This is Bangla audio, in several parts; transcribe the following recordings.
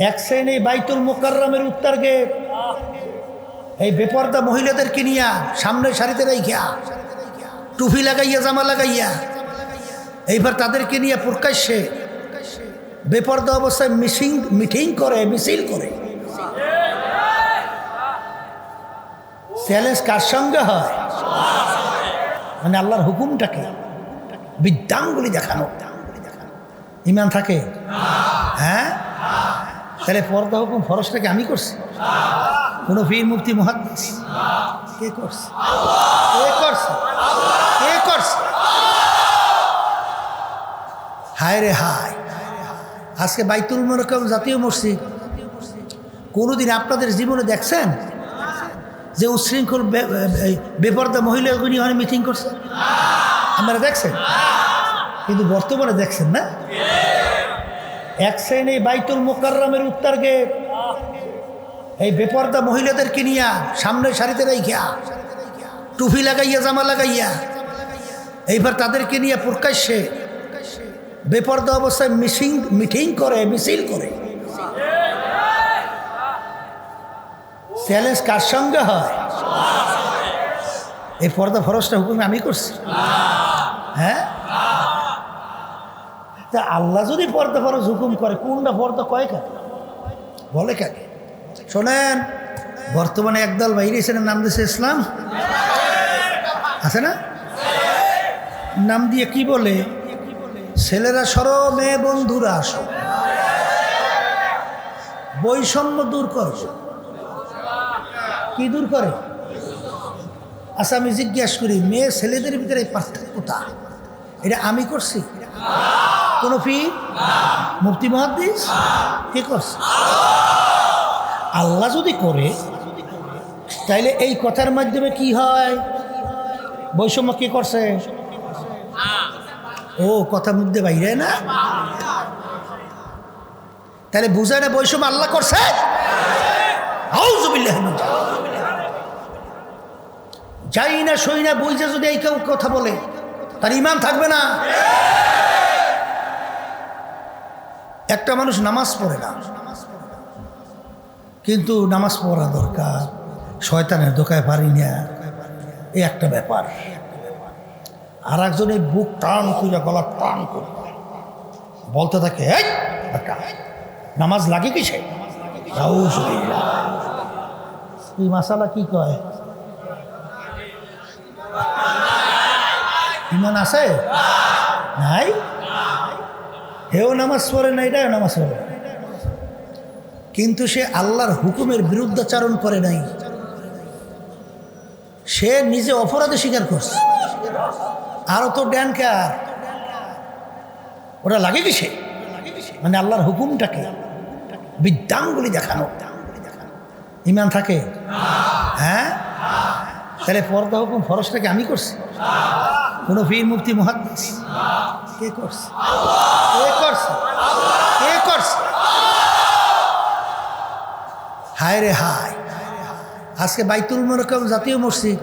এক শ্রেণী বাইতুল মুকাররমের উত্তর গেট এই বেপর্দা মহিলাদেরকে নিয়া সামনের সারিতে রাইখা টুপি লাগাইয়া জামা লাগাইয়া এইবার তাদেরকে নিয়ে প্রকাশ্যে বেপর্দা অবস্থায় মিটিং করে মিছিল করে। চ্যালেঞ্জ কার সঙ্গে হয়? মানে আল্লাহর হুকুমটাকে বিদ্যাঙ্গুলি দেখানো। ইমান থাকে? হ্যাঁ। তাহলে পর্দা হুকুম ফরজটাকে আমি করছি? কোন পীর মুফতি মুহাদ্দিস? কে করছে? কে করছে? কে করছে? হায় রে হায়। আজকে বাইতুল মুকাররম জাতীয় মসজিদ কোনোদিন আপনাদের জীবনে দেখছেন যে উচ্ছৃঙ্খল বেপর্দা মহিলাগুলি ওখানে মিটিং করছে? আপনারা দেখছেন? কিন্তু বর্তমানে দেখছেন না? এক শ্রেণী বাইতুল মুকাররমের উত্তর গেট এই বেপর্দা মহিলাদেরকে নিয়ে সামনের সারিতে রাইখা টুপি লাগাইয়া জামা লাগাইয়া এইবার তাদেরকে নিয়ে প্রকাশ্যে বেপর্দা অবস্থায় মিটিং করে মিছিল করে। চ্যালেঞ্জ কার সঙ্গে হয়? এই পর্দা ফরজটা হুকুম আমি করছি? হ্যাঁ। তা আল্লাহ যদি পর্দা ফরজ হুকুম করে কোনটা পর্দা কয় কাকে বলে কাকে? শোনেন, বর্তমানে একদল বাইরে এসে নাম দিয়েছে ইসলাম, আছে না? নাম দিয়ে কি বলে? ছেলেরা সরো, মেয়ে বন্ধুরা আসো, বৈষম্য দূর করো। কি দূর করে? আচ্ছা আমি জিজ্ঞাসা করি, মেয়ে ছেলেদের ভিতরে পার্থক্যটা এটা আমি করছি? কোন পীর মুফতি মুহাদ্দিস? কে করছে? আল্লাহ যদি করে তাইলে এই কথার মাধ্যমে কি হয়? বৈষম্য কে করছে? ও কথা মধ্যে বাইরে না, তাহলে বুঝায় না বৈষম্য আল্লাহ করছে? আউযুবিল্লাহ। যাই না সই না বুঝে যদি এই কেউ কথা বলে তার ঈমান থাকবে না। একটা মানুষ নামাজ পড়ে না, কিন্তু নামাজ পড়া দরকার, শয়তানের ধোকায় পারি না, এই একটা ব্যাপার। আর একজনে বুক টান করে গলা টান করে বলতে থাকে, এই নামাজ লাগে কিসে? এই মাসালা কি কয়? ঈমান আছে নাই? হেও নামাজ পড়ে না, এটাও নামাজ পড়ে, কিন্তু সে আল্লাহর হুকুমের বিরুদ্ধাচারণ করে নাই, সে নিজে অপরাধে স্বীকার করছে। আরো তো ড্যানকার, ওটা লাগে কিসে? মানে আল্লাহর হুকুমটাকে বিদ্যাঙ্গুলি দেখানো। ঈমান থাকে? হ্যাঁ। তাহলে পর্দা হুকুম ফরজটাকে আমি করছি? কোন পীর মুফতি মুহাদ্দিস? কে করছে? কে করছে? কে করছে? হায় রে হায়। আজকে বাইতুল মুকাররম জাতীয় মসজিদ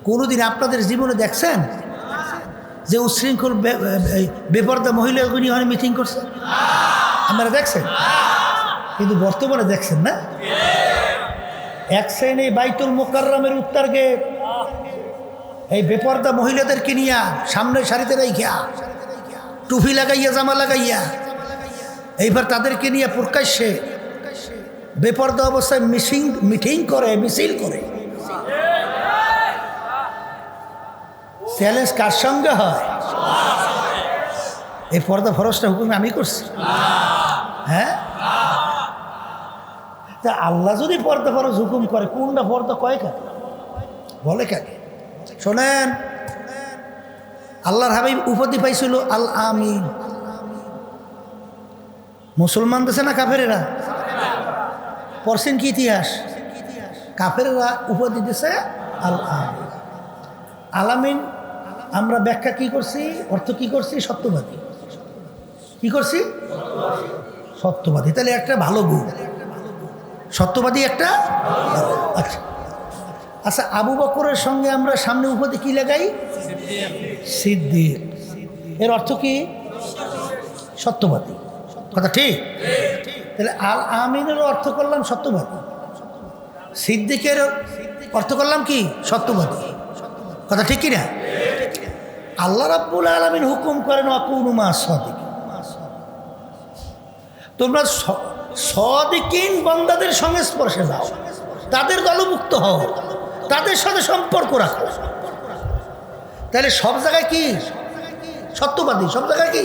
কোনোদিন আপনাদের জীবনে দেখছেন যে উচ্ছৃঙ্খল বেপর্দা মহিলাগুলি ওখানে মিটিং করছে? আপনারা দেখছেন? কিন্তু বর্তমানে দেখছেন না? এক শ্রেণী বাইতুল মুকাররমের উত্তর গেট এই বেপর্দা মহিলাদেরকে নিয়ে সামনের সারিতে রাইখা টুপি লাগাইয়া জামা লাগাইয়া এইবার তাদেরকে নিয়ে প্রকাশ্যে বেপর্দা অবস্থায় মিটিং করে মিছিল করে। চ্যালেঞ্জ কার সঙ্গে হয়? এই পর্দা ফরজটা হুকুম আমি করছি? হ্যাঁ। তা আল্লাহ যদি পর্দা ফরজ হুকুম করে কোনটা পর্দা কয় কাকে বলে কাকে? শোনেন, আল্লাহর হাবিব উপাধি পাইছিল আল আমিন। মুসলমান দেশে না কাফেরেরা পড়ছেন কি ইতিহাস? কাফেরেরা উপাধি দিছে আল আমিন। আলামিন আমরা ব্যাখ্যা কি করছি, অর্থ কি করছি? সত্যবাদী। কি করছি? সত্যবাদী। তাহলে একটা ভালো গুণ, সত্যবাদী একটা। আচ্ছা আচ্ছা, আবু বকরের সঙ্গে আমরা সামনে উপাধি কি লাগাই? সিদ্দিক। এর অর্থ কি? সত্যবাদী। কথা ঠিক? তাহলে আল আমিনের অর্থ করলাম সত্যবাদী, সিদ্দিকের অর্থ করলাম কি সত্যবাদী। কথা ঠিক কিনা? আল্লাহ রাব্বুল আলামিন হুকুম করেন ওয়াকুনু মা'আস সাদিকিন, তোমরা সাদিকিন বান্দাদের সংস্পর্শে যাও, তাদের দলভুক্ত হও, তাদের সাথে সম্পর্ক রাখো। তাহলে সব জায়গায় কি সত্যবাদী, সব জায়গায় কি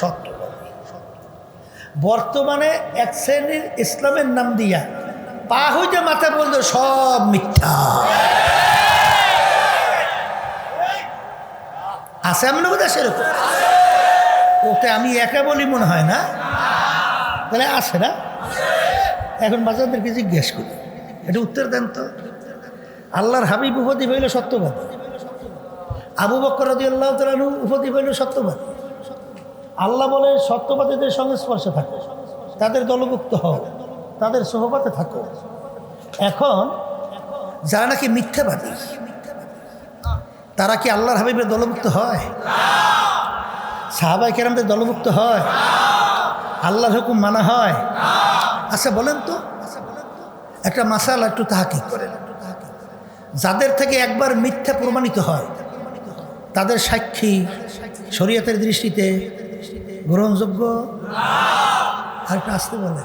সত্যবাদী। বর্তমানে এক শ্রেণীর ইসলামের নাম দিয়া পা হইতে মাথা বলতো সব মিথ্যা আছে, এমন বোধ সেরকম। ওকে আমি একা বলি মনে হয় না, তাহলে আছে না? এখন বাচ্চাদেরকে জিজ্ঞেস করি, এটা উত্তর দেন তো। আল্লাহর হাবিব উপাধি হইল সত্যবাদী, আবু বকর রাদিয়াল্লাহু তাআলা আনহু উপাধি হইল সত্যবাদী। আল্লাহ বলে সত্যবাদীদের সংস্পর্শে থাকো, তাদের দলভুক্ত হও, তাদের সহবতে থাকো। এখন যারা নাকি মিথ্যাবাদী, তারা কি আল্লাহর হাবিবের দলভুক্ত হয়? সাহাবায়ে কেরামদের দলভুক্ত হয়? আল্লাহর হুকুম মানা হয়? আচ্ছা বলেন তো, একটা মাসালা একটু তাহকিক করেন। যাদের থেকে একবার মিথ্যা প্রমাণিত হয়, তাদের সাক্ষী শরীয়তের দৃষ্টিতে গ্রহণযোগ্য? আর একটু আসতে বলে,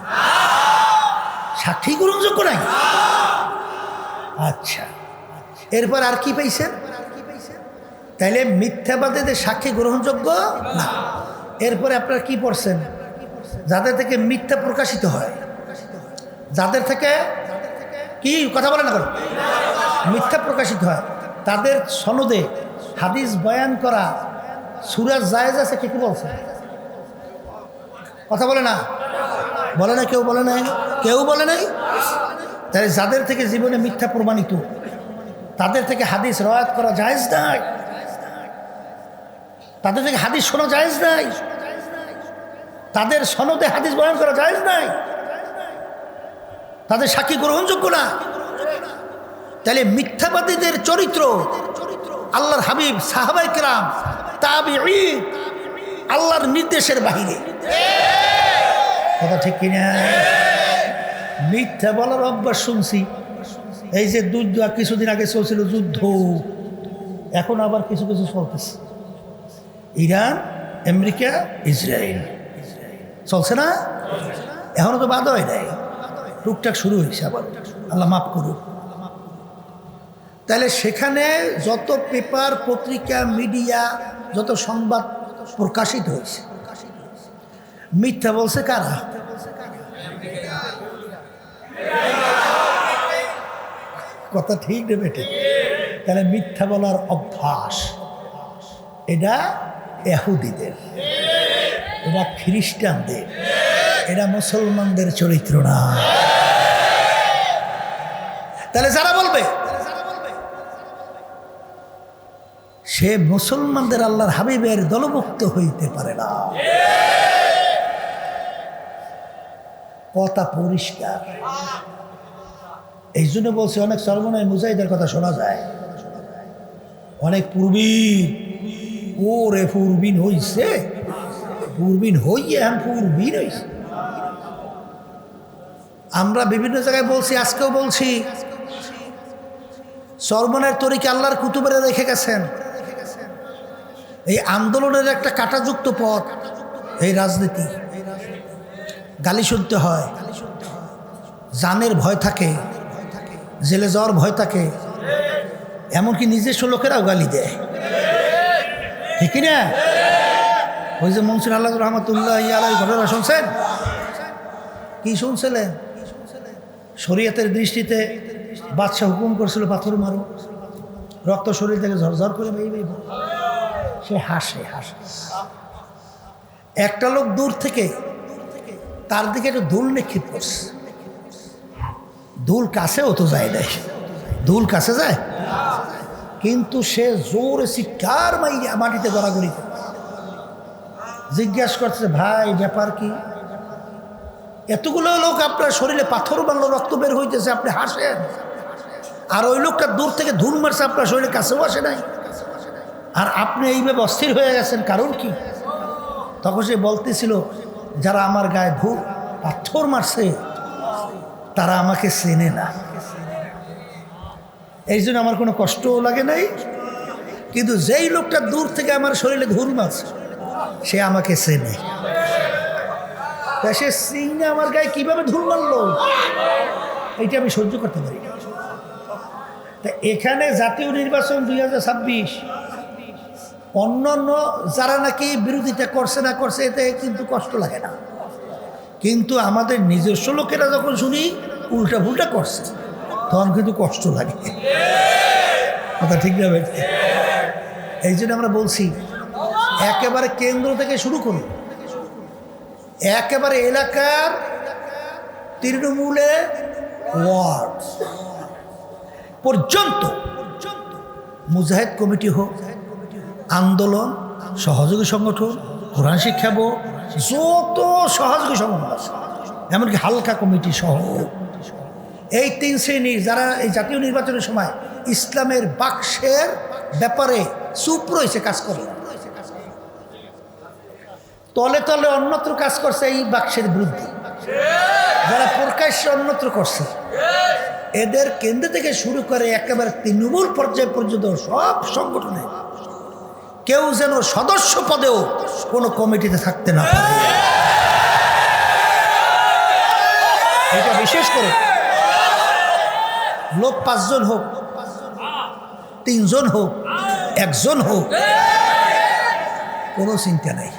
সাক্ষী গ্রহণযোগ্য নাই? আচ্ছা, এরপর আর কি পাইছেন? তাইলে মিথ্যাবাদীদের সাক্ষী গ্রহণযোগ্য না। এরপরে আপনারা কি পড়ছেন? যাদের থেকে মিথ্যা প্রকাশিত হয়, যাদের থেকে কি কথা বলে না করো মিথ্যা প্রকাশিত হয়, তাদের সনদে হাদিস বয়ান করা সুরা জায়েজ আছে। কে কি বলছে? কথা বলে না, বলে না, কেউ বলে নাই, কেউ বলে নাই। তাই যাদের থেকে জীবনে মিথ্যা প্রমাণিত, তাদের থেকে হাদিস রওয়ায়াত করা জায়েজ নাই, তাদের থেকে হাদিস শোনা জায়েজ নাই, তাদের সনদে হাদিস বয়ান করা জায়েজ নাই, তাদের সাক্ষী গ্রহণযোগ্য না। তাহলে মিথ্যাবাদীদের চরিত্র আল্লাহর হাবিব, সাহাবায়ে কেরাম, তাবিঈন আল্লাহর নির্দেশের বাহিরে। কথা ঠিক কিনা? মিথ্যা বলার অভ্যাস শুনছি। এই যে যুদ্ধ কিছুদিন আগে চলছিল, যুদ্ধ এখন আবার কিছু কিছু চলতেছে। ইরান, আমেরিকা, ইসরায়েল চলছে না? এখনো তো বাদ হয় নাই, টুকটাক শুরু হয়েছে আবার, আল্লাহ মাফ করুক। তাহলে সেখানে যত পেপার, পত্রিকা, মিডিয়া, যত সংবাদ প্রকাশিত হয়েছে, মিথ্যা বলছে কারা? কথা ঠিক নেবে ঠিক। তাহলে মিথ্যা বলার অভ্যাস এটা ইহুদিদের, এটা খ্রিস্টানদের, এটা মুসলমানদের চরিত্র না। তাহলে যারা বলবে সে মুসলমানদের আল্লাহর হাবিবের দলভুক্ত হইতে পারে না, কথা পরিষ্কার। এই জন্য বলছে, অনেক সর্বনয় মুজাহিদের কথা শোনা যায়, অনেক পূর্বীন, ওরে পূর্বীন হইছে, পূর্বীন হইয়ে এখন পূর্বীন হইছে। আমরা বিভিন্ন জায়গায় বলছি, আজকেও বলছি, সর্বনের তরিকা আল্লাহর কুতুবেরা রেখে গেছেন। এই আন্দোলনের একটা কাঁটাযুক্ত পথ এই রাজনীতি। গালি শুনতে হয়, জানের ভয় থাকে, জেলে যাওয়ার ভয় থাকে, এমনকি নিজস্ব লোকেরাও গালি দেয়, ঠিক না? ওই যে মনসুর আল্লাহ রহমতুল্লাহ আলাই ঘটনা শুনছেন? কি শুনছিলেন? শরীয়তের দৃষ্টিতে বাদশাহ হুকুম করছিল পাথর মারো, রক্ত শরীর থেকে ঝরঝর করে বেরিয়ে, সে হাসে হাসে। একটা লোক দূর থেকে তার দিকে একটু ধুল নিক্ষেপ করছে, ধুল কাছেও তো যায় নাই, ধুল কাছে যায়, কিন্তু সে জোরে চিৎকার মাইরা মাটিতে গড়াগড়ি করে জিজ্ঞাসা করছে, ভাই ব্যাপার কি? এতগুলো লোক আপনার শরীরে পাথর মারল, রক্ত বের হইতেছে, আপনি হাসেন, আর ওই লোকটা দূর থেকে ধুল মারছে, আপনার শরীরে কাছেও আসে নাই, আর আপনি এইভাবে অস্থির হয়ে গেছেন, কারণ কি? তখন সে বলতেছিল, যারা আমার গায়ে পাথর মারছে তারা আমাকে চেনে না, এই জন্য আমার কোনো কষ্টও লাগে নাই। কিন্তু যেই লোকটা দূর থেকে আমার শরীরে ধুল মারছে সে আমাকে চেনে। তা সে চিনে আমার গায়ে কিভাবে ধুল মারলো এইটা আমি সহ্য করতে পারি না। তা এখানে জাতীয় নির্বাচন 2026 অন্যান্য যারা নাকি বিরোধিতা করছে না করছে এতে কিন্তু কষ্ট লাগে না, কিন্তু আমাদের নিজস্ব লোকেরা যখন শুনি উল্টা ফুলটা করছে তখন কিন্তু কষ্ট লাগে। কথা ঠিক না ভাই? এই জন্য আমরা বলছি একেবারে কেন্দ্র থেকে শুরু করুন, একেবারে এলাকার তৃণমূলে ওয়ার্ড পর্যন্ত মুজাহিদ কমিটি হোক, আন্দোলন, সহযোগী সংগঠন, কোরআন শিক্ষা বোর্ড, যত সহযোগী সংগঠন আছে এমনকি হালকা কমিটি সহ এই 3 শ্রেণীর যারা এই জাতীয় নির্বাচনের সময় ইসলামের বাক্সের ব্যাপারে চুপ রয়েছে, কাজ করে তলে তলে অন্যত্র কাজ করছে এই বাক্সের বিরুদ্ধে, যারা প্রকাশ্যে অন্যত্র করছে এদের কেন্দ্র থেকে শুরু করে একেবারে তৃণমূল পর্যায় পর্যন্ত সব সংগঠনে কেউ যেন সদস্য পদেও কোনো কমিটিতে থাকতে না পারে। এটা বিশেষ করে লোক 5 জন হোক, 3 জন হোক, 1 জন হোক, কোনো চিন্তা নাই।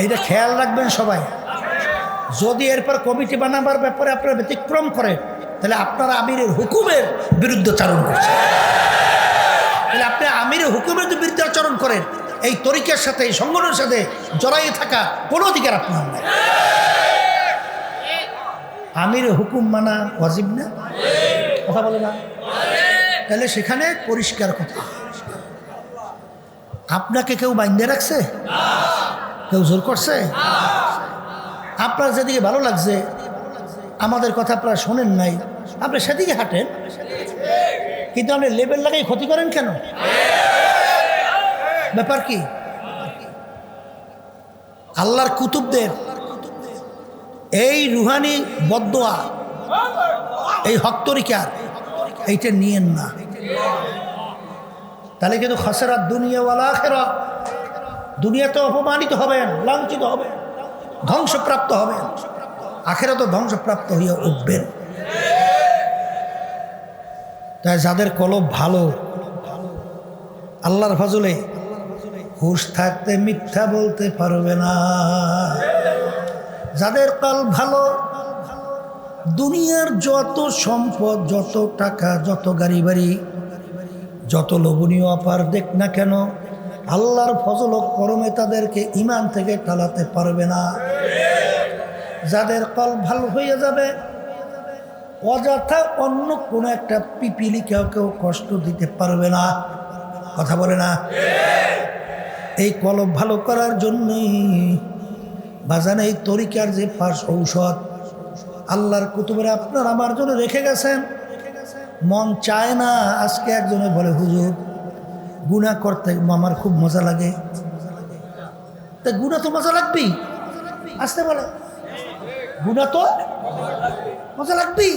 এইটা খেয়াল রাখবেন সবাই। যদি এরপর কমিটি বানাবার ব্যাপারে আপনারা ব্যতিক্রম করেন তাহলে আপনারা আমিরের হুকুমের বিরুদ্ধাচরণ করছেন। তাহলে আপনি আমিরের হুকুমের বিরুদ্ধাচরণ করেন, এই তরিকার সাথে এই সংগঠনের সাথে জড়াইয়ে থাকা কোনো অধিকার আপনার নাই। আমিরের হুকুম মানা ওয়াজিব না? কথা বলে না? তাহলে সেখানে পরিষ্কার কথা, আপনাকে কেউ বাইন্ধে রাখছে? কেউ জোর করছে? আপনার যেদিকে ভালো লাগছে, আমাদের কথা আপনারা শোনেন নাই, আপনি সেদিকে হাঁটেন, কিন্তু আপনি লেবেল লাগাই ক্ষতি করেন কেন? ব্যাপার কি? আল্লাহর কুতুবদের এই রুহানি বদদোয়া, এই হক তরিকার এইটা নিয়েন না, তাহলে কিন্তু খাসরাত দুনিয়া ওয়াল আখিরাত, দুনিয়াতে অপমানিত হবেন, লাঞ্ছিত হবেন, ধ্বংসপ্রাপ্ত হবেন, আখিরাতে ধ্বংসপ্রাপ্ত হইয়া উঠবেন। তাই যাদের কলব ভালো, আল্লাহর ফজলে হুঁশ থাকতে মিথ্যা বলতে পারবে না, যাদের কলব ভালো দুনিয়ার যত সম্পদ, যত টাকা, যত গাড়ি বাড়ি, যত লোভনীয় অপার দেখ না কেন, আল্লাহর ফজল ও করমে তাদেরকে ঈমান থেকে টালাতে পারবে না। যাদের কলব ভালো হয়ে যাবে, অযথা অন্য কোনো একটা পিপিলি কেউ কষ্ট দিতে পারবে না। কথা বলে না? এই কলব ভালো করার জন্যই বাজান এই তরিকার যে পাশ ঔষধ আল্লাহর কুতুবের আপনার আমার জন্য রেখে গেছেন। মন চায় না আজকে একজনে বলে হুজুর গুনাহ করতে আমার খুব মজা লাগে। তা গুনাহ তো মজা লাগবেই, আসতে বলে গুনাহ তো মজা লাগবেই।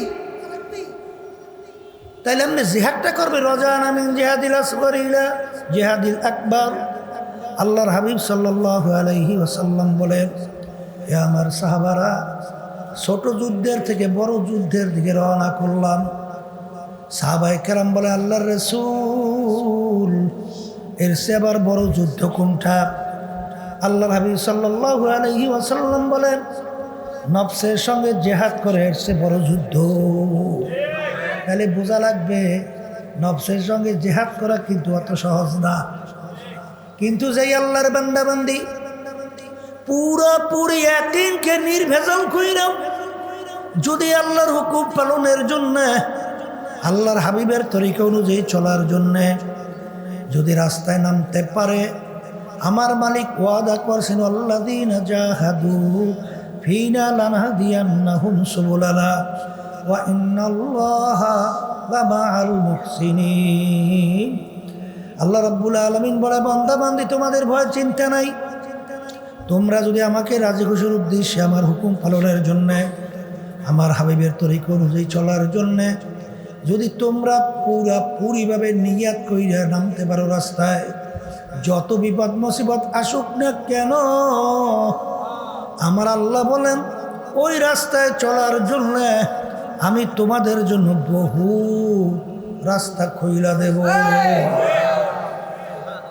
তাইলে আপনি জিহাদটা করবে, রজানা মিন জিহাদিল আসগর ইলা জিহাদিল আকবার। আল্লাহর হাবিব সাল্লাল্লাহু আলাইহি ওয়াসাল্লাম বলেন, হে আমার সাহাবারা, ছোট যুদ্ধের থেকে বড় যুদ্ধের দিকে রওনা করলাম। সাহাবায়ে কেরাম বলে, আল্লাহর রাসূল এর চেয়ে আবার বড় যুদ্ধ কোনটা? আল্লাহর হাবিব সাল্লাল্লাহু আলাইহি ওয়াসাল্লাম বলেন, নফসের সঙ্গে জিহাদ করে এর চেয়ে বড় যুদ্ধ। তাহলে বোঝা লাগবে নফসের সঙ্গে জিহাদ করা কিন্তু অত সহজ না। কিন্তু যেই আল্লাহর বান্দাবান্দি পুরোপুরি ইয়াকিনকে নির্ভেজাল কইরাও যদি আল্লাহর হুকুম পালনের জন্য, আল্লাহর হাবিবের তরিকা অনুযায়ী চলার জন্যে যদি রাস্তায় নামতে পারে, আমার মালিক ওয়াদা করছেন, আল্লাযীনা জাহাদু ফীনা লানাহদিয়ান্নাহুম সুবুলানা ওয়া ইন্নাল্লাহা লামাআল মুহসিনিন। আল্লাহ রাব্বুল আলামিন বলে, বান্দা বান্দি তোমাদের ভয় চিন্তা নাই, তোমরা যদি আমাকে রাজি খুশির উদ্দেশ্যে আমার হুকুম পালনের জন্যে, আমার হাবিবের তরিকা অনুযায়ী চলার জন্যে যদি তোমরা পুরাপুরিভাবে নিয়াত কইরা নামতে পারো রাস্তায়, যত বিপদ মুসিবত আসুক না কেন, আমার আল্লাহ বলেন ওই রাস্তায় চলার জন্য আমি তোমাদের জন্য বহু রাস্তা খুইলা দেব।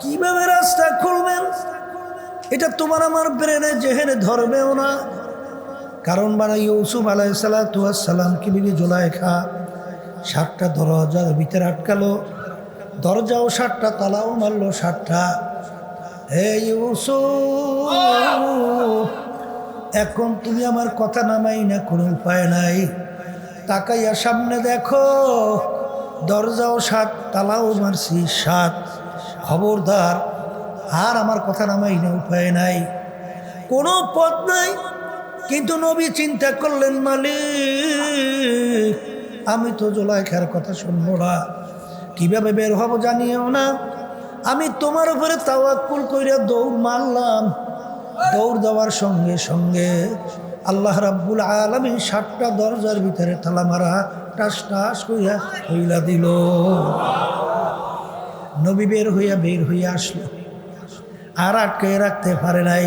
কিভাবে রাস্তা খুলবেন এটা তোমার আমার ব্রেনে জেহেনে ধরবেও না। কারণ মানে ইউসুফ আলাইহিসসালামকে বিবি জুলাইখা 7টা দরজার ভিতরে আটকালো, দরজাও 7টা, তালাও মারলো 7টা। হে ইউসুফ, এখন তুমি আমার কথা নামাই না, কোনো উপায় নাই। তাকাইয়া সামনে দেখো, দরজাও 7, তালাও মারছি 7। খবরদার, আর আমার কথা নামাই না, উপায় নাই, কোনো পথ নাই। কিন্তু নবী চিন্তা করলেন, মালিক আমি তো জুলাইখার কথা শুনবো না, কিভাবে বের হব জানিও না। আমি তোমার উপরে তাওয়াক্কুল কইরা দৌড় মারলাম। দৌড় দেওয়ার সঙ্গে সঙ্গে আল্লাহ রাব্বুল আলামিন 7টা দরজার ভিতরে তালা মারা টাস টাস কইরা হইলা দিল। নবী বের হইয়া আসলো, আর আটকে রাখতে পারে নাই।